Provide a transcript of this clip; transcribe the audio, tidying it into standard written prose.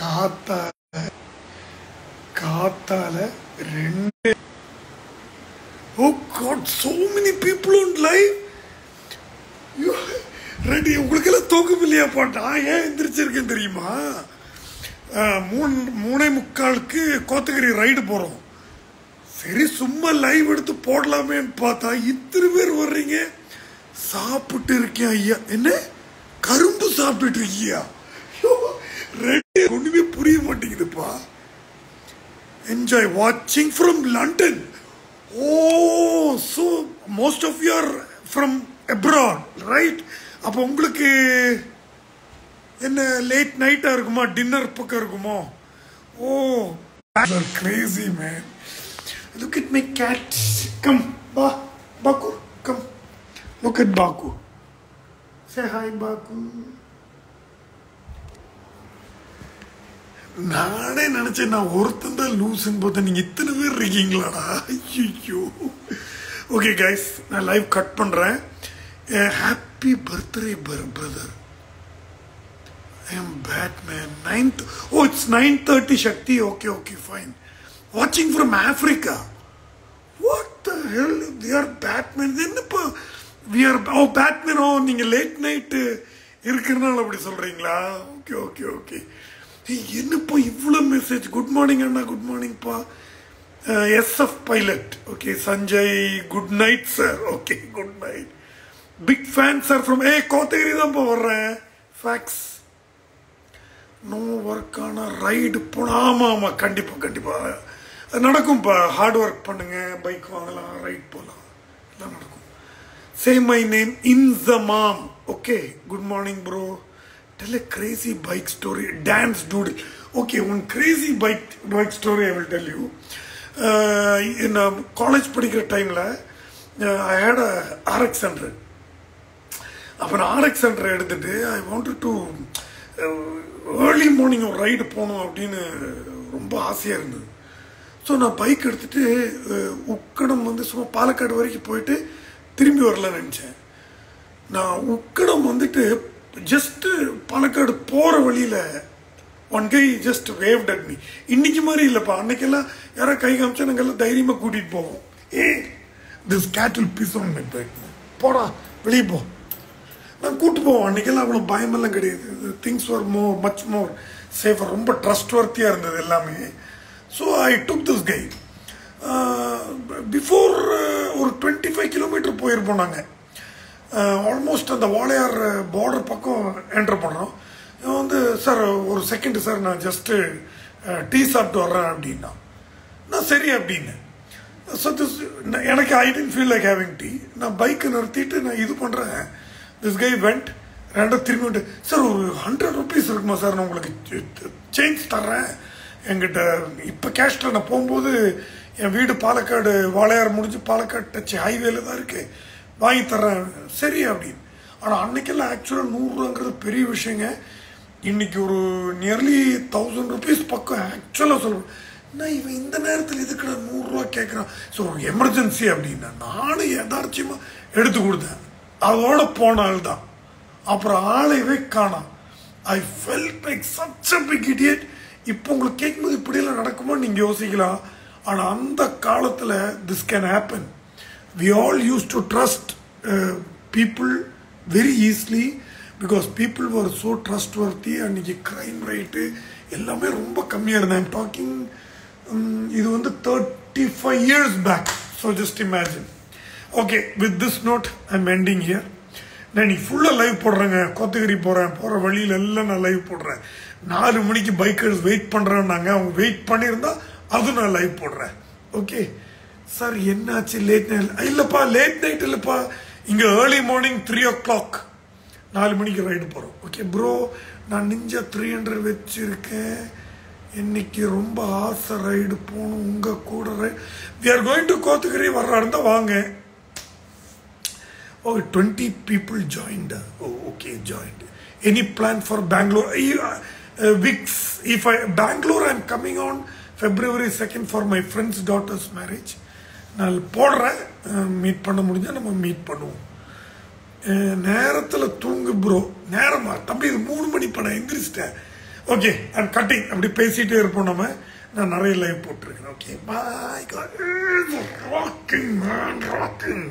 காத்தால காத்தால ரெண்டு. Oh God, so many people on live. Ready, உங்களுக்கெல்லாம் தூக்கம் இல்லையா பாட்டா? ஏன் எந்திரிச்சிருக்கேன் தெரியுமா? 3:45 கோத்தகிரி ரைடு போகிறோம். சரி சும்மா லைவ் எடுத்து போடலாமேன்னு பார்த்தா இத்தனை பேர் வர்றீங்க. சாப்பிட்டு இருக்கேன் ஐயா. என்ன கரும்பு சாப்பிட்டுட்டு இருக்கியா? ரெடி, ஒன்றுமே புரிய மாட்டேங்குதுப்பா. என்ஜாய் வாட்சிங் from London. Oh, so most of you are from abroad, right? அப்போ உங்களுக்கு என்ன லேட் நைட்டா இருக்குமா, டின்னர் பக்கம் இருக்குமோ? Oh, that's crazy man. Look at my cat. Come, Baku, come. Look at Baku. Say hi, Baku. நானே நினைச்சேன் நான் ஒருத்தன் தான் லூஸ்ன்னு பார்த்தா நீங்க இத்தனை பேர் இருக்கீங்களாடா. ஐயோ. ஓகே கைஸ், நான் லைவ் கட் பண்றேன். Happy birthday brother. I am Batman. 9th. Oh, it's 9:30 Shakti. Okay, fine. Watching from Africa. What the hell? They are Batman. என்னப்பா we are Batman. நீங்க லேட் நைட் இருக்கிறனால அப்படி சொல்றீங்களா? ஓகே. என்னப்பா இவ்வளோ message? Good morning அண்ணா. Good மார்னிங்ப்பா. SF pilot. Okay Sanjay, good night sir. Okay good night. Big fan sir from Kotagiri தான்ப்பா வர்றேன். ஃபேக்ஸ். நோ ஒர்க்கான ரைடு போனா? ஆமாம் கண்டிப்பாக நடக்கும்ப்பா. ஹார்ட் ஒர்க் பண்ணுங்க, பைக் வாங்கலாம், ரைட் போகலாம், எல்லாம் நடக்கும். Say my name Inzamam. Okay good morning bro. Tell a crazy bike story. Dance doodle. Okay, one crazy bike story I will tell you. In college படிக்கிற டைமில் I had a RX 100. அப்புறம் RX 100 எடுத்துட்டு I wanted to early morning ஒரு ride போகணும் அப்படின்னு ரொம்ப ஆசையாக இருந்தது. ஸோ நான் பைக் எடுத்துகிட்டு உக்கடம் சும்மா பாலக்காடு வரைக்கும் போயிட்டு திரும்பி வரலான்னு நினச்சேன். நான் உக்கடம் ஜஸ்ட் பாலக்காடு போகிற வழியில் one guy just waved at me. இன்னைக்கு மாதிரி இல்லைப்பா, அன்னைக்கெல்லாம் யாராவது கை காமிச்சா நாங்கள் எல்லாம் தைரியமாக கூட்டிகிட்டு போவோம். This cat will pees on my bike. போடா வெளியே போ, நான் கூப்பிட்டு போவோம். அன்னைக்கெல்லாம் அவ்வளோ பயமெல்லாம் கிடையாது. Things were much more safer. ரொம்ப ட்ரஸ்ட் வர்த்தியாக இருந்தது எல்லாமே. So I took this guy. Before ஒரு 25 கிலோமீட்டர் போயிருப்போம் நாங்கள். ஆல்மோஸ்ட் அந்த வாளையார் பார்டர் பக்கம் என்டர் பண்ணுறோம். சார் ஒரு செகண்ட் சார், நான் ஜஸ்ட்டு டீ சாப்பிட்டு வர்றேன் அப்படின்னா. நான் சரி அப்படின்னு. ஸோ எனக்கு I tend feel like having tea. நான் பைக்கை நிறுத்திட்டு நான் இது பண்ணுறேன். This guy went. திரும்பி வந்துட்டு, சார் ஒரு 100 rupees இருக்குமா சார், நான் உங்களுக்கு சேஞ்ச் தர்றேன் என்கிட்ட. இப்போ கேஷில் நான் போகும்போது என் வீடு பாலக்காடு, வாளையார் முடிஞ்சு பாலக்காடு டச் ஹைவேல தான் இருக்குது, வாங்கி தர்றேன். சரி அப்படின்னு. ஆனால் அன்னைக்கெல்லாம் ஆக்சுவலாக 100 ரூபாங்கிறது பெரிய விஷயங்க. இன்னைக்கு ஒரு நியர்லி 1000 rupees பக்கம் ஆக்சுவலாக சொல்கிறேன். நான் இவன் இந்த நேரத்தில் இதுக்கு 100 ரூபா கேட்குறான். ஸோ ஒரு எமர்ஜென்சி அப்படின்னா நானும் யதார்ச்சியமாக எடுத்து கொடுத்தேன். அதோட போன ஆள் தான். அப்புறம் ஆளையவே காணாம். I felt like such a big idiot. இப்போ உங்களுக்கு கேட்கும்போது இப்படியெல்லாம் நடக்குமோ நீங்கள் யோசிக்கலாம். ஆனால் அந்த காலத்தில் this can happen. We all used to trust people very easily because people were so trustworthy. அன்றைக்கி க்ரைம் ரேட்டு எல்லாமே ரொம்ப கம்மியாக இருந்தேன். ஐம் டாக்கிங் இது 35 years back. So just imagine. Okay, with this note I'm ending here. நான் இன்னைக்கு ஃபுல்லாக live போடுறேங்க. Kotagiri போகிற வழியில் எல்லாம் நான் லைவ் போடுறேன். 4 மணிக்கு பைக்கர்ஸ் வெயிட் பண்ணுறேன்னாங்க. அவங்க வெயிட் பண்ணியிருந்தா அதுவும் நான் லைவ் போடுறேன். ஓகே சார், என்னாச்சு லேட் நைட்? இல்லைப்பா லேட் நைட் இல்லைப்பா, இங்கே ஏர்லி மார்னிங் 3 o'clock 4 மணிக்கு ரைடு போகிறோம். ஓகே ப்ரோ, நான் நிஞ்சா 300 வச்சுருக்கேன். இன்னைக்கு ரொம்ப ஆசை ரைடு போகணும் உங்கள் கூட. We are going to Kotagiri. வர்றா இருந்தால் வாங்க. ஓ 20 people joined. Okay, joined. Any plan for Bangalore? Weeks. If Bangalore, I'm coming on February 2nd for my friend's daughter's marriage. நான் போடுறேன். மீட் பண்ண முடிஞ்சால் நம்ம மீட் பண்ணுவோம். நேரத்தில் தூங்கு ப்ரோ. நேரமா தம்பி? இது 3 மணி படம் எந்திரிச்சிட்டேன். Okay I'm cutting. அப்படி பேசிட்டே இருப்போம் நம்ம. நான் நிறைய லைவ் போட்டிருக்கேன். Okay bye. Rocking man rocking.